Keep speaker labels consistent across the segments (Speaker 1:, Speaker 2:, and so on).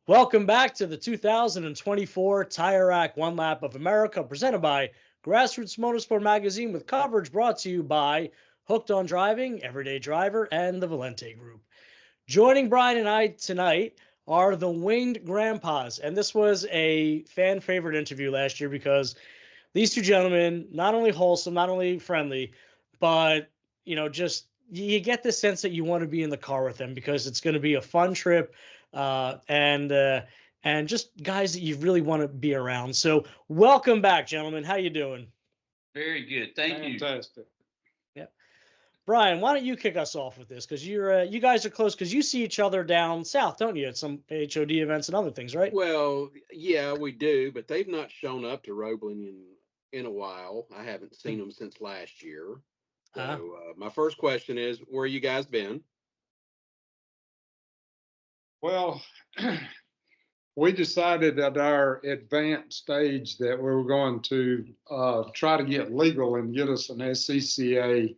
Speaker 1: Welcome back to the 2024 Tire Rack One Lap of America, presented by Grassroots Motorsport Magazine, with coverage brought to you by Hooked on Driving, Everyday Driver, and the Valente Group. Joining Bryan and I tonight are the Winged Grandpas, and this was a fan favorite interview last year because these two gentlemen, not only wholesome, not only friendly, but just you get the sense that you want to be in the car with them because it's going to be a fun trip, and just guys that you really want to be around. So welcome back, gentlemen. How you doing?
Speaker 2: Very good. Thank you.
Speaker 3: Fantastic.
Speaker 1: Yep. Bryan, why don't you kick us off with this? Because you guys are close because you see each other down south, don't you, at some HOD events and other things, right?
Speaker 4: Well, yeah, we do, but they've not shown up to Roebling in a while. I haven't seen them since last year. So my first question is, where you guys been?
Speaker 3: Well, we decided at our advanced stage that we were going to try to get legal and get us an SCCA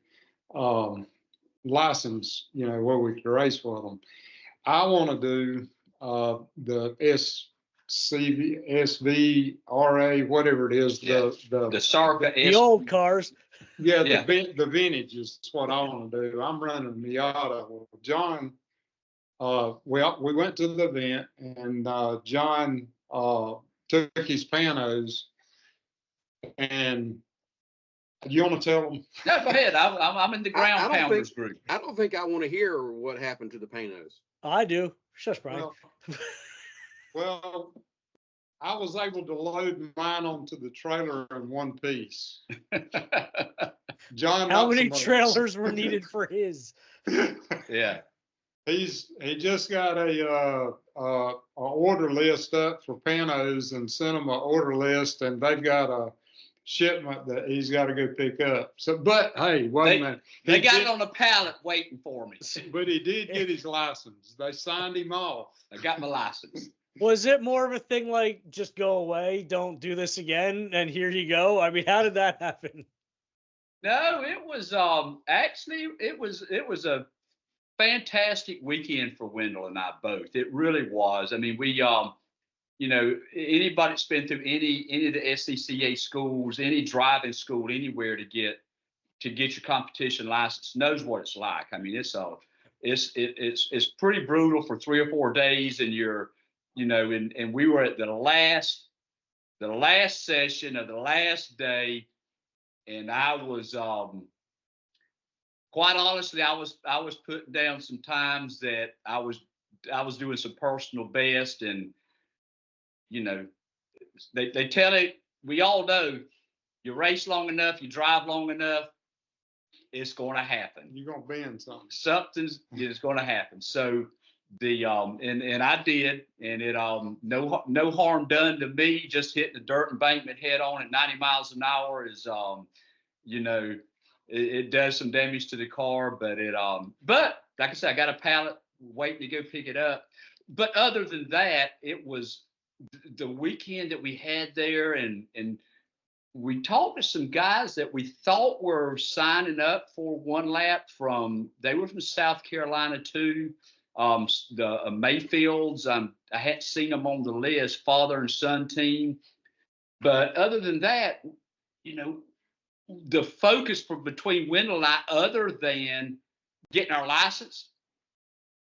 Speaker 3: license, where we could race for them. I want to do the SVRA, whatever it is,
Speaker 2: Yeah. The Sarka
Speaker 1: The old cars.
Speaker 3: Yeah,
Speaker 2: Yeah.
Speaker 3: the vintage is what I want to do. I'm running Miata. Well, John, we went to the event, and John took his panos, and you want to tell them?
Speaker 2: No, go ahead. I'm in the ground pounders group.
Speaker 4: I don't think I want to hear what happened to the Panos.
Speaker 1: I do. Shush, Bryan.
Speaker 3: Well, I was able to load mine onto the trailer in one piece. John,
Speaker 1: how many trailers were needed for his?
Speaker 2: Yeah.
Speaker 3: He just got a order list up for panos and sent them an order list, and they've got a shipment that he's got to go pick up. So, but hey, wait a minute.
Speaker 2: They got it on a pallet waiting for me.
Speaker 3: But he did get his license. They signed him off.
Speaker 2: I got my license.
Speaker 1: Was it more of a thing like just go away, don't do this again, and here you go? I mean, how did that happen?
Speaker 2: No, it was actually it was a fantastic weekend for Wendell and I both. It really was. I mean, we anybody that's been through any of the SCCA schools, any driving school, anywhere to get your competition license knows what it's like. I mean, it's pretty brutal for 3 or 4 days, and and we were at the last session of the last day, and I was quite honestly, I was putting down some times that I was doing some personal best, and they tell it, we all know, you race long enough, you drive long enough, it's going to happen.
Speaker 3: You're going to be in something.
Speaker 2: Something is going to happen. So the and I did, and it no harm done to me. Just hitting the dirt embankment head on at 90 miles an hour is it does some damage to the car, but but like I said, I got a pallet waiting to go pick it up. But other than that, it was the weekend that we had there, and we talked to some guys that we thought were signing up for one lap they were from South Carolina too. The Mayfields, I hadn't seen them on the list, father and son team. But other than that, the focus between Wendell and I, other than getting our license,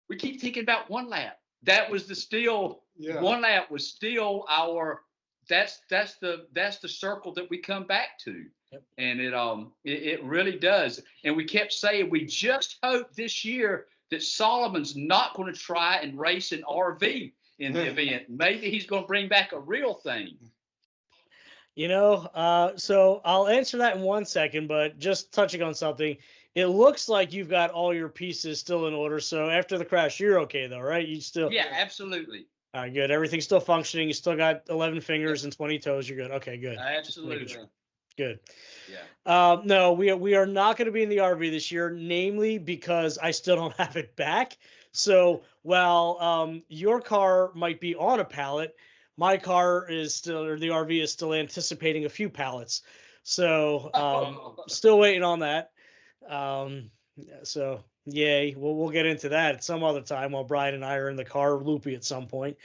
Speaker 2: we keep thinking about one lap. That was one lap was still our. That's the circle that we come back to. Yep. And it really does. And we kept saying, we just hope this year that Solomon's not going to try and race an RV in the event. Maybe he's going to bring back a real thing.
Speaker 1: So I'll answer that in 1 second, but just touching on something, it looks like you've got all your pieces still in order. So after the crash, you're okay though, right? You still?
Speaker 2: Yeah, absolutely.
Speaker 1: All right, good. Everything's still functioning. You still got 11 fingers and 20 toes. You're good. Okay, good.
Speaker 2: Absolutely.
Speaker 1: Good.
Speaker 2: Yeah.
Speaker 1: No, we are not going to be in the RV this year, namely because I still don't have it back. So while your car might be on a pallet, my car is still, or the RV is still anticipating a few pallets. So still waiting on that. So yay, we'll get into that at some other time while Bryan and I are in the car loopy at some point.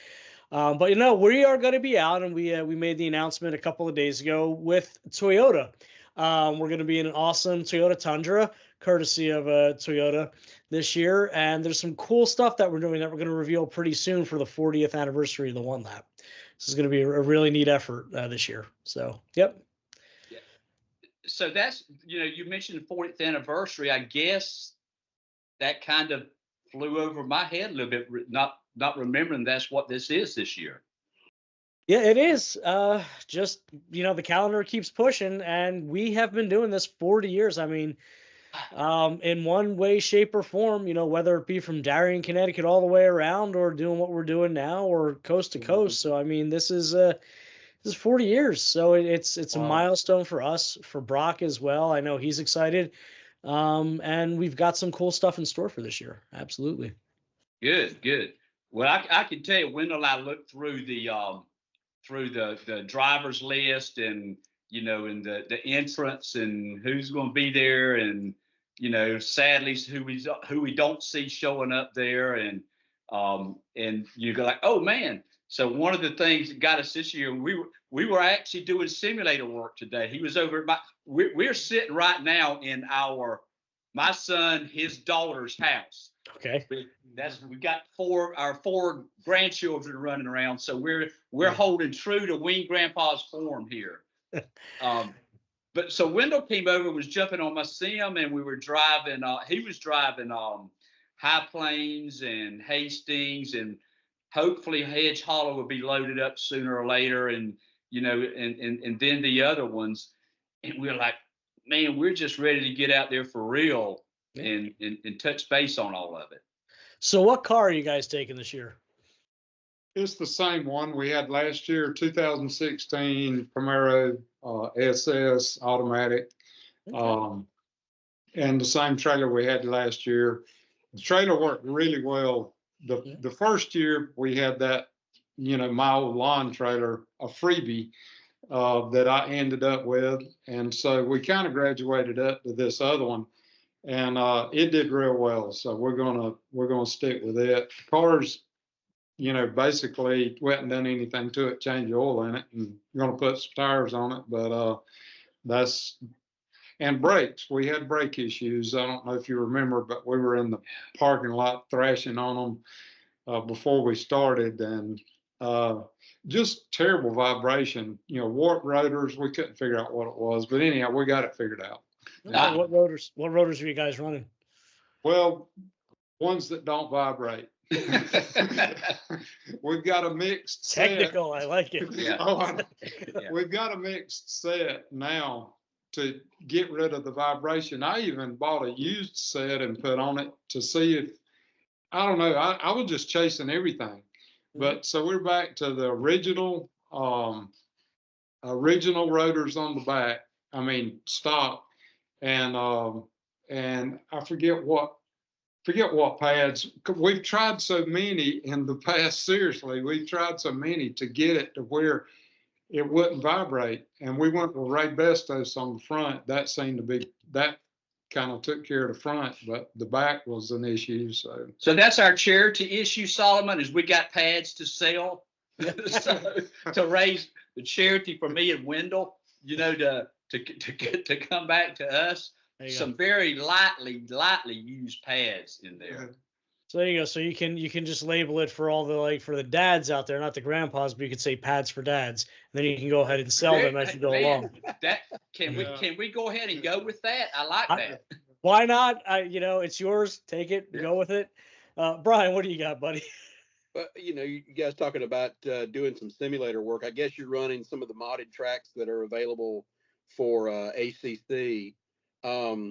Speaker 1: But we are going to be out, and we made the announcement a couple of days ago with Toyota. We're going to be in an awesome Toyota Tundra, courtesy of Toyota this year, and there's some cool stuff that we're doing that we're going to reveal pretty soon for the 40th anniversary of the One Lap. This is going to be a really neat effort this year. So, yep.
Speaker 2: Yeah. So that's, you mentioned the 40th anniversary. I guess that kind of flew over my head a little bit, not remembering that's what this is this year.
Speaker 1: Yeah, it is. Just, the calendar keeps pushing, and we have been doing this 40 years. I mean, in one way, shape, or form, whether it be from Darien, Connecticut, all the way around, or doing what we're doing now, or coast to coast. So, I mean, this is 40 years. So it's a milestone for us, for Brock as well. I know he's excited. And we've got some cool stuff in store for this year. Absolutely.
Speaker 2: Good. Well, I can tell you, Wendell and I looked through the driver's list and, and the entrance and who's going to be there, and, sadly who we don't see showing up there. And you go like, oh man. So one of the things that got us this year, we were actually doing simulator work today. He was over at we're sitting right now in my son, his daughter's house.
Speaker 1: Okay.
Speaker 2: We got our four grandchildren running around, so we're holding true to Wing Grandpa's form here. But so Wendell came over, was jumping on my sim, and we were driving. He was driving High Plains and Hastings, and hopefully Hedge Hollow will be loaded up sooner or later, and and then the other ones. And we're like, man, we're just ready to get out there for real and touch base on all of it.
Speaker 1: So what car are you guys taking this year?
Speaker 3: It's the same one we had last year, 2016 Camaro SS automatic, and the same trailer we had last year. The trailer worked really well. The first year we had that, my old lawn trailer, a freebie that I ended up with, and so we kind of graduated up to this other one, and it did real well. So we're gonna stick with it. Cars, basically we haven't done anything to it, change the oil in it, and we're gonna put some tires on it, but and brakes. We had brake issues. I don't know if you remember, but we were in the parking lot thrashing on them before we started, and just terrible vibration. Warped rotors. We couldn't figure out what it was, but anyhow, we got it figured out.
Speaker 1: What rotors are you guys running?
Speaker 3: Well, ones that don't vibrate. We've got a mixed
Speaker 1: technical
Speaker 3: set.
Speaker 1: I like it.
Speaker 2: Yeah.
Speaker 3: We've got a mixed set now to get rid of the vibration. I even bought a used set and put on it to see if, I don't know, I was just chasing everything. But so we're back to the original rotors on the back. I mean, stock, and I forget what pads. We've tried so many in the past. Seriously, we've tried so many to get it to where it wouldn't vibrate. And we went with Ray Bestos on the front. That seemed to be, that kind of took care of the front, but the back was an issue. So
Speaker 2: that's our charity issue, Solomon, is we got pads to sell to raise the charity for me and Wendell, to come back to us. Some very lightly used pads in there.
Speaker 1: So there you go. So you can just label it for all the for the dads out there, not the grandpas, but you could say pads for dads, and then you can go ahead and sell them as you go along.
Speaker 2: Can we go ahead and go with that? I like that.
Speaker 1: Why not? It's yours. Take it. Yeah. Go with it. Bryan, what do you got, buddy?
Speaker 4: You guys talking about doing some simulator work. I guess you're running some of the modded tracks that are available for ACC. How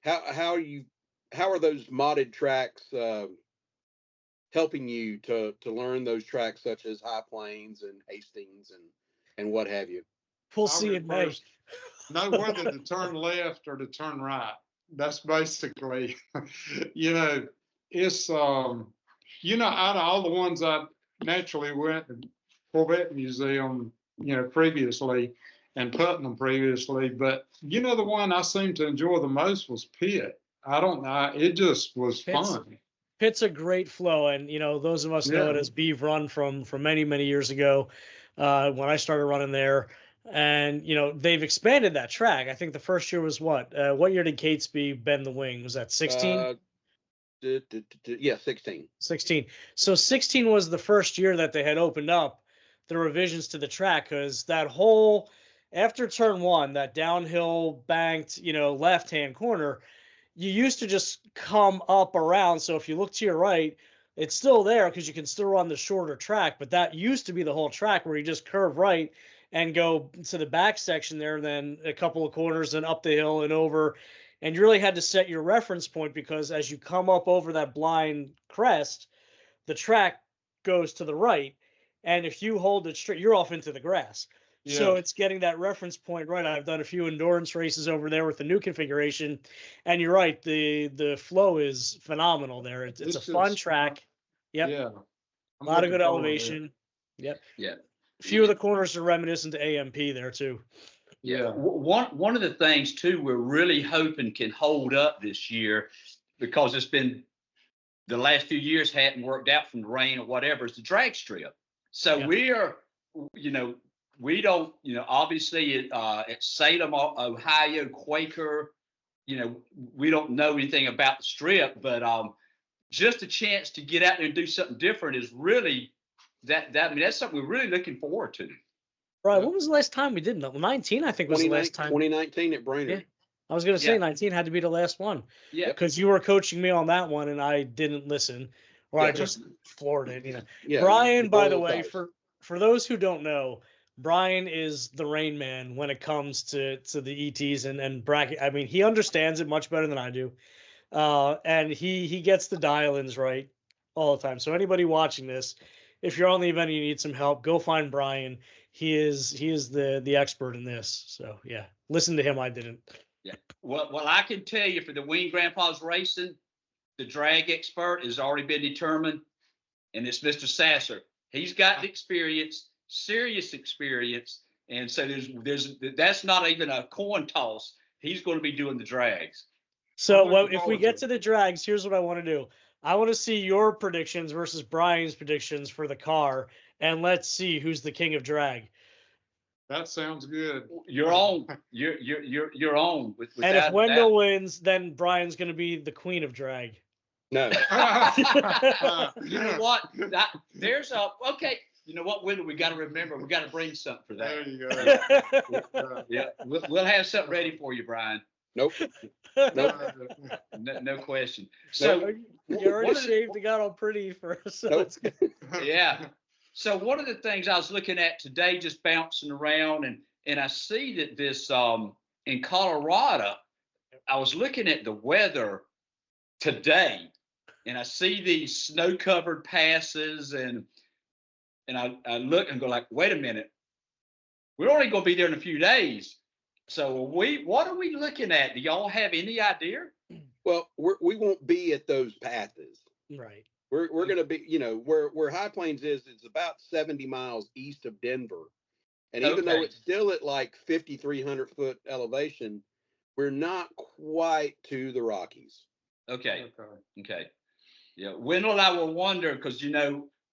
Speaker 4: are those modded tracks helping you to learn those tracks such as High Plains and Hastings and what have you?
Speaker 1: We'll see in May.
Speaker 3: Know whether to turn left or to turn right. That's basically, it's out of all the ones I naturally went to Corvette Museum, previously, and Putnam previously, but the one I seemed to enjoy the most was Pitt. I don't know, it just was fun.
Speaker 1: Pitt's a great flow, and those of us know it
Speaker 3: Yeah.
Speaker 1: as Beeve Run from many years ago, when I started running there. And they've expanded that track. I think the first year was what? What year did Catesby bend the wing? Was that 16?
Speaker 4: Yeah, 16.
Speaker 1: 16. So 16 was the first year that they had opened up the revisions to the track, because that whole after turn one, that downhill banked, left hand corner, you used to just come up around. So if you look to your right, it's still there because you can still run the shorter track, but that used to be the whole track where you just curve right and go to the back section there, then a couple of corners and up the hill and over. And you really had to set your reference point, because as you come up over that blind crest, the track goes to the right. And if you hold it straight, you're off into the grass. So
Speaker 3: Yeah.
Speaker 1: it's getting that reference point right. I've done a few endurance races over there with the new configuration, and you're right. The flow is phenomenal there. It's a
Speaker 3: This
Speaker 1: fun
Speaker 3: is-
Speaker 1: track. Yep.
Speaker 3: Yeah.
Speaker 1: A lot of good elevation. Yep.
Speaker 2: Yeah.
Speaker 1: A few of the corners are reminiscent to AMP there too.
Speaker 3: Yeah.
Speaker 2: One of the things too we're really hoping can hold up this year, because it's been the last few years hadn't worked out from the rain or whatever, is the drag strip. So
Speaker 1: Yeah.
Speaker 2: we are, we don't, obviously at Salem, Ohio, Quaker, we don't know anything about the strip, but just a chance to get out there and do something different is really that's something we're really looking forward to.
Speaker 1: Right. When was the last time we did that? 19, I think, was the last time.
Speaker 4: 2019 at Brainerd.
Speaker 1: Yeah. I was going to say
Speaker 2: Yeah.
Speaker 1: 19 had to be the last one.
Speaker 2: Yeah.
Speaker 1: Because you were coaching me on that one and I didn't listen, or I
Speaker 4: Yeah.
Speaker 1: just floored it.
Speaker 4: Yeah.
Speaker 1: Brian, by the
Speaker 4: roll
Speaker 1: way,
Speaker 4: dice.
Speaker 1: for those who don't know, Brian is the Rain Man when it comes to the ETs and bracket. I mean, he understands it much better than I do. And he gets the dial-ins right all the time. So anybody watching this, if you're on the event and you need some help, go find Brian. He is the expert in this. So yeah, listen to him. I didn't.
Speaker 2: Yeah. Well, I can tell you, for the Wing Grandpas Racing, the drag expert has already been determined, and it's Mr. Sasser. He's got the experience, serious experience, and so there's that's not even a coin toss. He's going to be doing the drags.
Speaker 1: So
Speaker 3: I'm looking
Speaker 1: if we
Speaker 3: forward
Speaker 1: get
Speaker 3: to
Speaker 1: to the drags, here's what I want to do. I want to see your predictions versus Brian's predictions for the car, and let's see who's the king of drag.
Speaker 3: That sounds good.
Speaker 2: You're on. You're on. Without
Speaker 1: And if
Speaker 2: a doubt.
Speaker 1: Wendell wins, then Brian's going to be the queen of drag.
Speaker 4: No.
Speaker 2: You know what? There's a okay. You know what, Wendell? We got to remember. We got to bring something for
Speaker 3: There
Speaker 2: that.
Speaker 3: you go.
Speaker 2: Yeah, we'll have something ready for you, Brian.
Speaker 4: Nope.
Speaker 2: No question. So
Speaker 1: You
Speaker 2: one
Speaker 1: already
Speaker 2: of the-
Speaker 1: shaved and got all pretty for us. So
Speaker 4: Nope.
Speaker 1: it's good.
Speaker 2: yeah. So one of the things I was looking at today, just bouncing around, and I see that this in Colorado, I was looking at the weather today, and I see these snow-covered passes, and I look and go like, wait a minute, we're only going to be there in a few days. So what are we looking at? Do y'all have any idea?
Speaker 4: Well, we won't be at those passes.
Speaker 1: Right.
Speaker 4: We're going to be, where High Plains is, it's about 70 miles east of Denver. And even though
Speaker 2: Okay.
Speaker 4: it's still at like 5,300 foot elevation, we're not quite to the Rockies.
Speaker 2: Okay. Yeah. Wendell and I will wonder, because,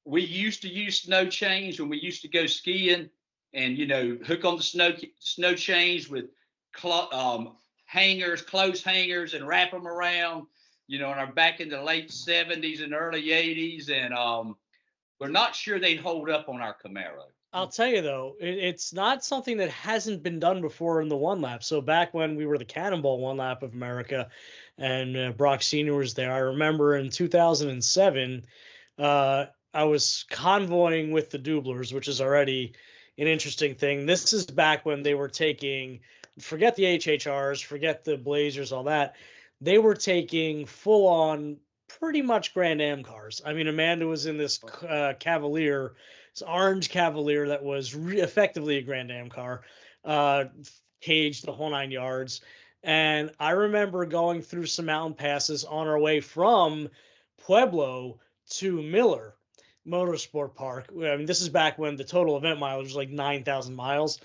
Speaker 2: we used to use snow chains when we used to go skiing, and, hook on the snow chains with hangers, close hangers, and wrap them around, and are back in the late 70s and early 80s. And we're not sure they'd hold up on our Camaro.
Speaker 1: I'll tell you though, it's not something that hasn't been done before in the one lap. So back when we were the Cannonball one lap of America, and Brock Senior was there, I remember in 2007, I was convoying with the Doublers, which is already an interesting thing. This is back when they were taking, forget the HHRs, forget the Blazers, all that. They were taking full on pretty much Grand Am cars. I mean, Amanda was in this Cavalier, this orange Cavalier that was effectively a Grand Am car, caged the whole 9 yards. And I remember going through some mountain passes on our way from Pueblo to Miller Motorsport Park. I mean, this is back when the total event mileage was like 9,000 miles.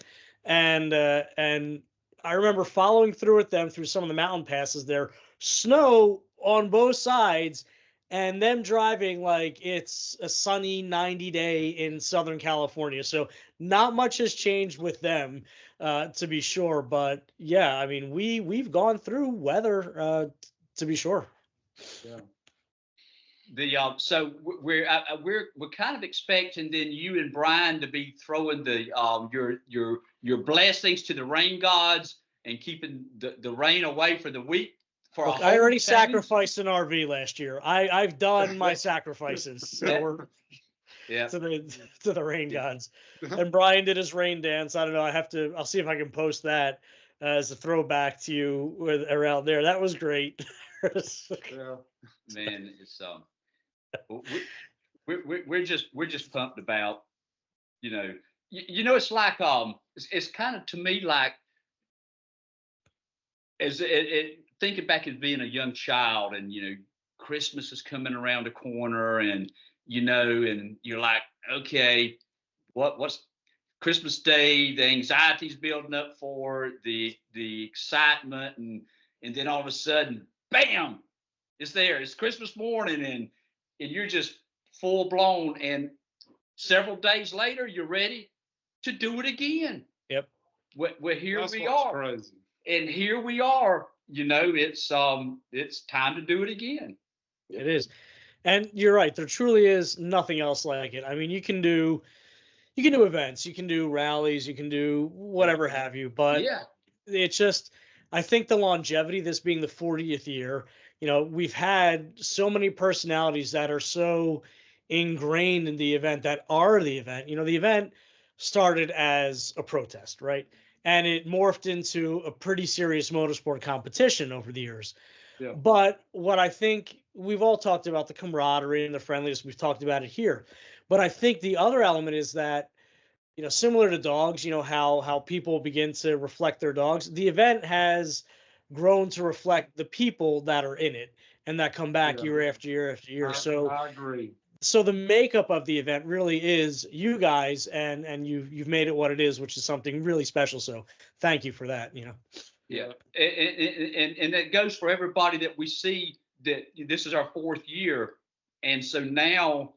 Speaker 1: And I remember following through with them through some of the mountain passes there, snow on both sides. and them driving like it's a sunny 90 day in Southern California. So not much has changed with them, to be sure. But yeah, I mean, we've gone through weather, to be sure.
Speaker 3: Yeah.
Speaker 2: We're kind of expecting then you and Bryan to be throwing the your blessings to the rain gods and keeping the rain away for the week for
Speaker 1: Look,
Speaker 2: a
Speaker 1: I
Speaker 2: whole
Speaker 1: already
Speaker 2: change.
Speaker 1: sacrificed an RV last year. I've done my sacrifices. So we're
Speaker 2: Yeah.
Speaker 1: to the rain gods. And Bryan did his rain dance. I don't know. I'll see if I can post that as a throwback to you around there. That was great.
Speaker 3: Yeah.
Speaker 2: Man, it's we're just pumped about, it's like it's kind of to me like as thinking back as being a young child, and Christmas is coming around the corner, and and you're like, okay, what's Christmas Day? The anxiety's building up for the excitement, and then all of a sudden, bam, it's there. It's Christmas morning, and you're just full blown. And several days later, you're ready to do it again.
Speaker 1: Yep.
Speaker 2: Well, here
Speaker 3: That's
Speaker 2: we
Speaker 3: what's
Speaker 2: are,
Speaker 3: crazy.
Speaker 2: and here we are. It's time to do it again.
Speaker 1: It is. And you're right. There truly is nothing else like it. I mean, you can do events, you can do rallies, you can do whatever have you, but
Speaker 2: Yeah.
Speaker 1: it's just, I think the longevity, this being the 40th year, we've had so many personalities that are so ingrained in the event, that are the event. The event started as a protest, right? And it morphed into a pretty serious motorsport competition over the years.
Speaker 3: Yeah.
Speaker 1: But what I think we've all talked about, the camaraderie and the friendliness, we've talked about it here. But I think the other element is that, similar to dogs, how people begin to reflect their dogs, the event has grown to reflect the people that are in it and that come back
Speaker 3: Yeah.
Speaker 1: year after year after year. So
Speaker 3: I agree.
Speaker 1: so the makeup of the event really is you guys, and you've made it what it is, which is something really special. So thank you for that.
Speaker 2: Yeah. And that goes for everybody that we see, that this is our 4th year. And so now,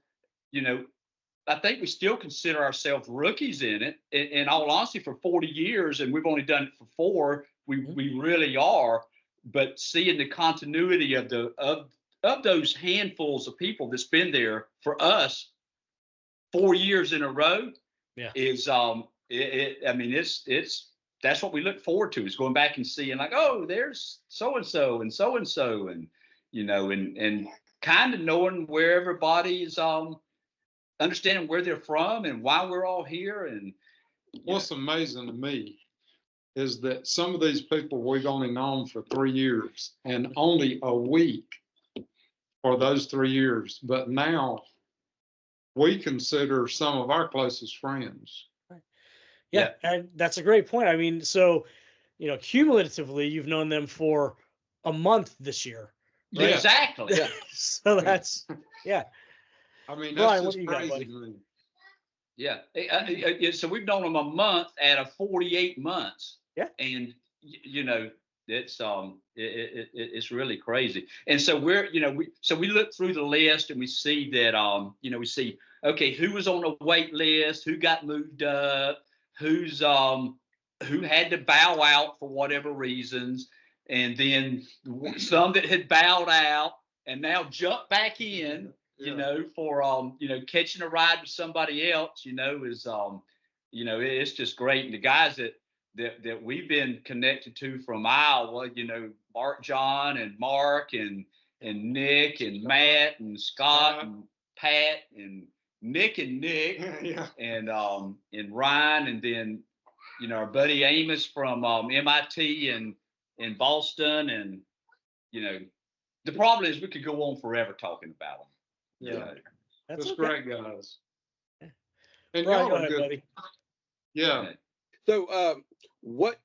Speaker 2: I think we still consider ourselves rookies in it. In all honesty, for 40 years, and we've only done it for 4, we really are. But seeing the continuity of those handfuls of people that's been there for us 4 years in a row,
Speaker 1: Yeah.
Speaker 2: is I mean, it's that's what we look forward to, is going back and seeing like, oh, there's so and so and so and so, and and kind of knowing where everybody is, understanding where they're from and why we're all here. And
Speaker 3: What's amazing to me is that some of these people we've only known for 3 years, and only a week for those 3 years. But now we consider some of our closest friends.
Speaker 1: Yeah, and that's a great point. I mean, so, cumulatively, you've known them for a month this year.
Speaker 3: Yeah.
Speaker 2: Exactly.
Speaker 4: Yeah.
Speaker 1: So that's, yeah.
Speaker 3: I mean,
Speaker 1: Bryan,
Speaker 3: that's
Speaker 1: what
Speaker 3: just
Speaker 1: do you got,
Speaker 3: crazy
Speaker 1: buddy?
Speaker 3: to me.
Speaker 2: Yeah. So we've known them a month out of 48 months.
Speaker 1: Yeah.
Speaker 2: And it's it's really crazy. And so we look through the list, and we see that we see, okay, who was on the wait list, who got moved up, who had to bow out for whatever reasons, and then some that had bowed out and now jumped back in, for catching a ride with somebody else, is it's just great. And the guys that we've been connected to from Iowa, John and Mark and Nick and Matt and Scott and Pat and Nick
Speaker 3: Yeah.
Speaker 2: and Ryan, and then our buddy Amos from MIT and Boston, and the problem is we could go on forever talking about them.
Speaker 3: Yeah.
Speaker 1: That's
Speaker 3: That's
Speaker 1: okay.
Speaker 3: great, guys. And
Speaker 1: Bryan,
Speaker 3: y'all
Speaker 1: go
Speaker 3: are
Speaker 1: ahead,
Speaker 3: good.
Speaker 1: buddy.
Speaker 3: Yeah.
Speaker 4: So, what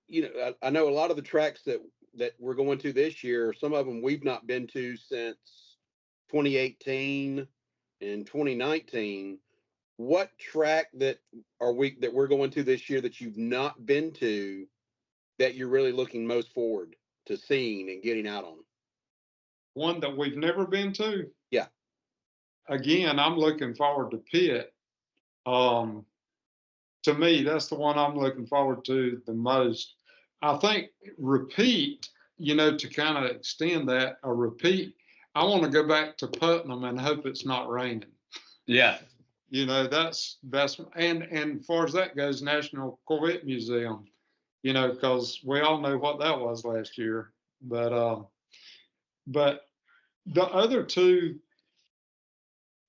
Speaker 4: I know a lot of the tracks that we're going to this year, some of them we've not been to since 2018 and 2019. What track that we're going to this year that you've not been to, that you're really looking most forward to seeing and getting out on?
Speaker 3: One that we've never been to.
Speaker 4: Yeah.
Speaker 3: again, I'm looking forward to Pitt. To me, that's the one I'm looking forward to the most. I think repeat, to kind of extend that, a repeat. I want to go back to Putnam and hope it's not raining.
Speaker 2: Yeah.
Speaker 3: That's and as far as that goes, National Corvette Museum, because we all know what that was last year. But the other two,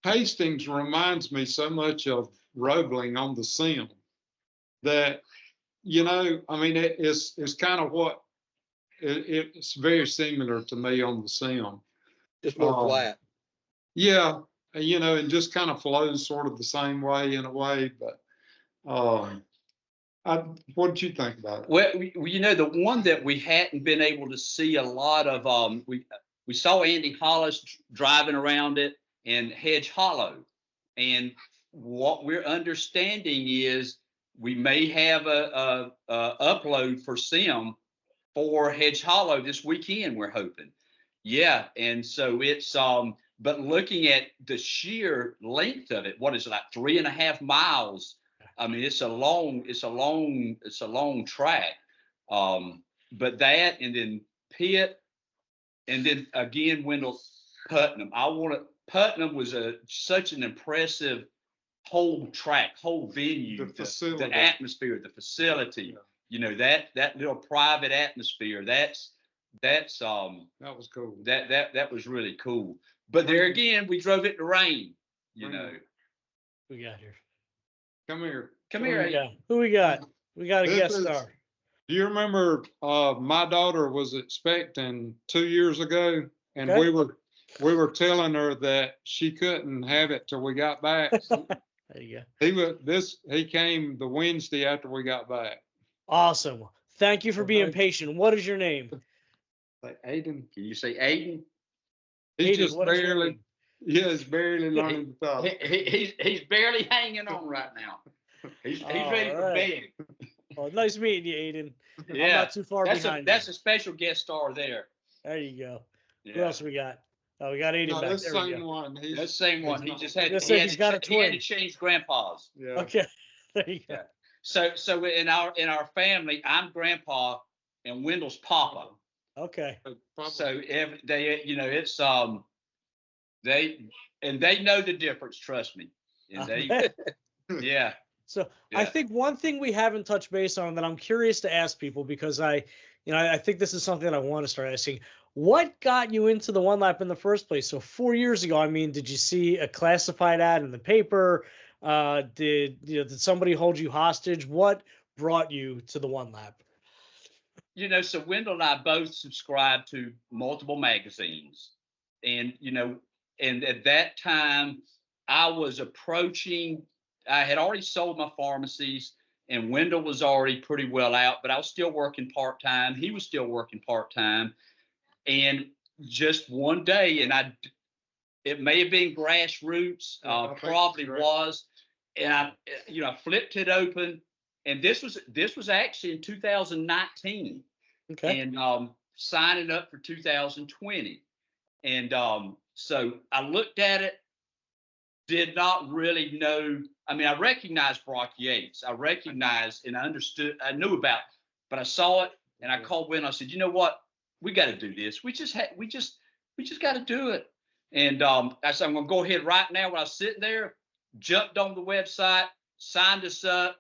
Speaker 3: Hastings reminds me so much of Roebling on the sim that, I mean, it's kind of what it's very similar to me on the sim.
Speaker 4: Just more flat.
Speaker 3: Yeah, and just kind of flows sort of the same way in a way. But what did you think about it?
Speaker 2: Well, the one that we hadn't been able to see a lot of, we saw Andy Hollis driving around it in Hedge Hollow, and what we're understanding is we may have a upload for sim for Hedge Hollow this weekend. We're hoping, yeah, and so it's but looking at the sheer length of it, what is it, like 3.5 miles? I mean, it's a long track. But that, and then Pitt, and then again Wendell, Putnam. Putnam was such an impressive whole track, whole venue, the atmosphere, the facility. Yeah. That little private atmosphere. That
Speaker 3: was cool.
Speaker 2: That was really cool. But there again, we drove it in the rain.
Speaker 1: We got here.
Speaker 3: Come here.
Speaker 1: Who we got? We got a guest star.
Speaker 3: Do you remember my daughter was expecting 2 years ago, and we were telling her that she couldn't have it till we got back.
Speaker 1: There you go.
Speaker 3: He came the Wednesday after we got back.
Speaker 1: Awesome. Thank you for being patient. What is your name?
Speaker 3: Like Aiden.
Speaker 2: Can you say Aiden?
Speaker 3: He's just barely. Yeah, he's barely learning to talk.
Speaker 2: He's barely hanging on right now. He's ready for bed.
Speaker 1: Well, nice meeting you, Aiden.
Speaker 2: Yeah,
Speaker 1: I'm not too far behind.
Speaker 2: That's a special guest star there.
Speaker 1: There you go.
Speaker 2: Yeah.
Speaker 1: Who else we got? Oh, we got Aiden back.
Speaker 3: That's
Speaker 1: there
Speaker 3: the
Speaker 1: we
Speaker 3: same
Speaker 1: go.
Speaker 3: one.
Speaker 2: That's the same one. He just had.
Speaker 1: He had
Speaker 2: to change grandpas.
Speaker 3: Yeah.
Speaker 1: Okay. There you go.
Speaker 2: Yeah. So in our family, I'm grandpa and Wendell's papa.
Speaker 1: Okay.
Speaker 2: So they, it's they know the difference. Trust me. And they, yeah.
Speaker 1: So I think one thing we haven't touched base on that I'm curious to ask people, because I think this is something that I want to start asking. What got you into the one lap in the first place? So 4 years ago, I mean, did you see a classified ad in the paper? Did somebody hold you hostage? What brought you to the one lap?
Speaker 2: So Wendell and I both subscribed to multiple magazines, and and at that time I had already sold my pharmacies, and Wendell was already pretty well out, but I was still working part-time. He was still working part-time. And just one day, and it may have been grassroots, probably was. And I flipped it open, and this was actually in 2019.
Speaker 1: Okay.
Speaker 2: And signing up for 2020. And so I looked at it, did not really know. I mean, I recognized Brock Yates. I recognized and I understood. I knew about it, but I saw it and I called Wendell. I said, you know what? We got to do this. We just got to do it. And I said, I'm going to go ahead right now. When I was sitting there, jumped on the website, signed us up,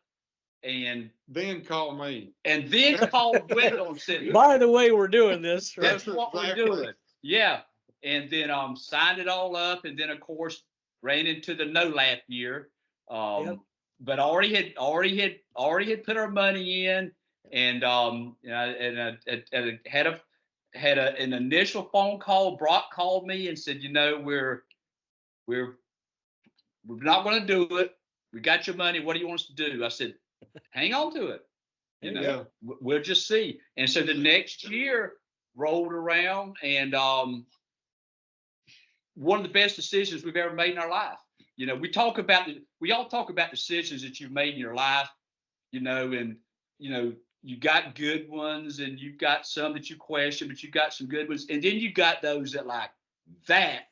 Speaker 2: and
Speaker 3: then call me.
Speaker 2: And then called Wendell and said,
Speaker 1: by the way, we're doing this. Right?
Speaker 2: That's what we're doing. Yeah. And then signed it all up, and then of course ran into the no lap year. But already had put our money in, and had an initial phone call. Brock called me and said, we're not going to do it. We got your money. What do you want us to do? I said, hang on to it. We'll just see. And so the next year rolled around, and one of the best decisions we've ever made in our life. We all talk about decisions that you've made in your life, and you got good ones, and you've got some that you question, but you got some good ones, and then you got those that like that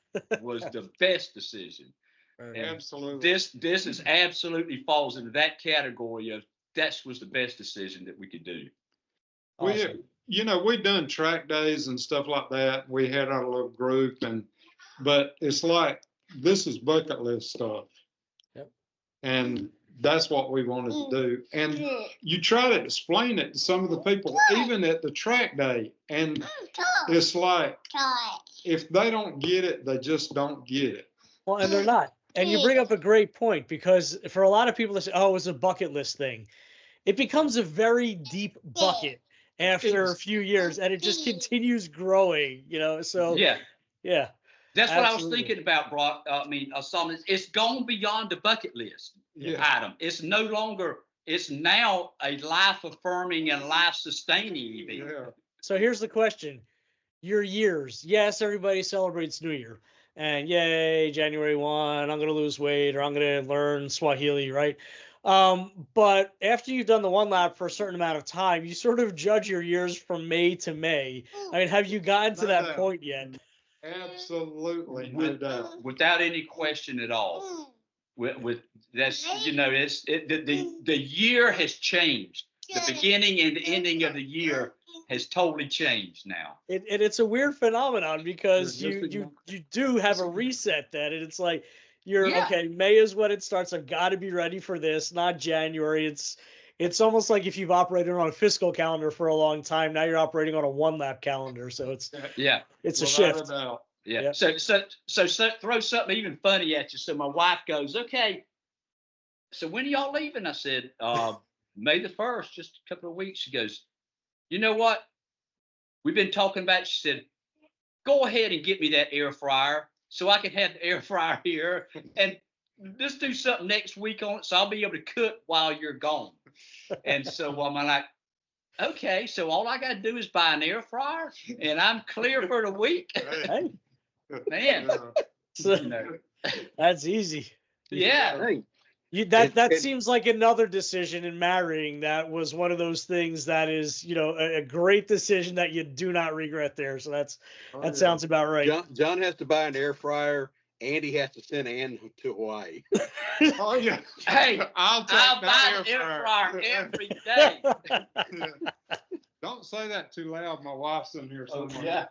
Speaker 2: was the best decision.
Speaker 1: Right.
Speaker 2: And
Speaker 3: Absolutely.
Speaker 2: this is absolutely falls into that category of that was the best decision that we could do.
Speaker 1: Awesome.
Speaker 3: We've done track days and stuff like that. We had our little group, but it's like this is bucket list stuff.
Speaker 1: Yep.
Speaker 3: And that's what we wanted to do. And you try to explain it to some of the people, even at the track day, and it's like if they don't get it, they just don't get it.
Speaker 1: Well, and they're not. And you bring up a great point, because for a lot of people that say, "Oh, it was a bucket list thing," it becomes a very deep bucket after a few years, and it just continues growing. So
Speaker 2: Yeah. That's what I was
Speaker 1: Absolutely.
Speaker 2: thinking about, Brock. Solomon. It's gone beyond the bucket list item. It's no longer. It's now a life affirming and life sustaining event.
Speaker 3: Yeah.
Speaker 1: So here's the question: your years. Yes, everybody celebrates New Year, and yay, January 1, I'm gonna lose weight or I'm gonna learn Swahili, right? But after you've done the one lap for a certain amount of time, you sort of judge your years from May to May. I mean, have you gotten to
Speaker 3: No
Speaker 1: that
Speaker 3: doubt.
Speaker 1: point yet?
Speaker 3: Absolutely, no doubt.
Speaker 2: Without any question at all. With that's the year has changed. The beginning and the ending of the year has totally changed now.
Speaker 1: It's a weird phenomenon, because
Speaker 3: You're
Speaker 1: you
Speaker 3: just
Speaker 1: do have a reset then, and it's like
Speaker 2: Yeah.
Speaker 1: okay, May is when it starts. I've got to be ready for this, not January. It's almost like if you've operated on a fiscal calendar for a long time, now you're operating on a one lap calendar. So it's a
Speaker 3: Without
Speaker 1: shift.
Speaker 3: doubt.
Speaker 2: Yeah.
Speaker 1: Yep.
Speaker 2: So throw something even funny at you. So my wife goes, okay. So when are y'all leaving? I said, May the 1st, just a couple of weeks. She goes, you know what? We've been talking about it. She said, go ahead and get me that air fryer so I can have the air fryer here and let's do something next week on it so I'll be able to cook while you're gone. And so I'm like, okay, so all I got to do is buy an air fryer and I'm clear for the week.
Speaker 1: Hey,
Speaker 2: Man,
Speaker 1: so
Speaker 2: you know,
Speaker 1: that's easy.
Speaker 2: yeah.
Speaker 4: Hey,
Speaker 1: That
Speaker 4: it-
Speaker 1: seems like another decision in marrying that was one of those things that is, a great decision that you do not regret there. So that sounds about right.
Speaker 4: John has to buy an air fryer. Andy has to send Ann to Hawaii.
Speaker 3: Oh yeah.
Speaker 2: Hey,
Speaker 3: I'll
Speaker 2: buy the air fryer every day.
Speaker 3: Don't say that too loud. My wife's in here
Speaker 2: Oh,
Speaker 3: somewhere.
Speaker 2: yeah.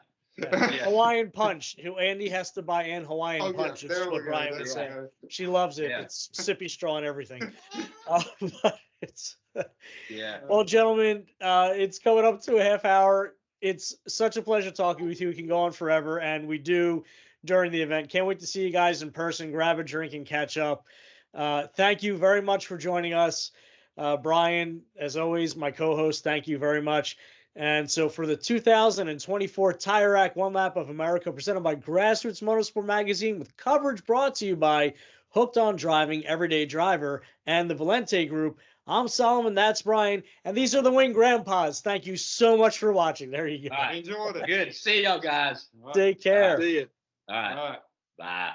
Speaker 1: Hawaiian Punch. Who Andy has to buy Ann Hawaiian
Speaker 3: Oh, yeah,
Speaker 1: Punch. It's
Speaker 3: there we
Speaker 1: what
Speaker 3: go,
Speaker 1: Bryan
Speaker 3: there
Speaker 1: would
Speaker 3: we
Speaker 1: say.
Speaker 3: go.
Speaker 1: She loves it.
Speaker 2: Yeah.
Speaker 1: It's sippy straw and everything. But it's
Speaker 2: Yeah.
Speaker 1: well, gentlemen, it's coming up to a half hour. It's such a pleasure talking with you. We can go on forever, and we do during the event. Can't wait to see you guys in person, grab a drink, and catch up. Thank you very much for joining us. Bryan, as always, my co-host, thank you very much. And so for the 2024 Tire Rack One Lap of America, presented by Grassroots Motorsport Magazine, with coverage brought to you by Hooked on Driving, Everyday Driver, and the Valente Group, I'm Solomon, that's Bryan, and these are the Wing Grandpas. Thank you so much for watching. There you go.
Speaker 2: All right.
Speaker 3: Enjoyed it.
Speaker 2: Good. See y'all guys.
Speaker 3: All right.
Speaker 1: Take care.
Speaker 4: See ya.
Speaker 2: All right.
Speaker 3: All right.
Speaker 2: Bye.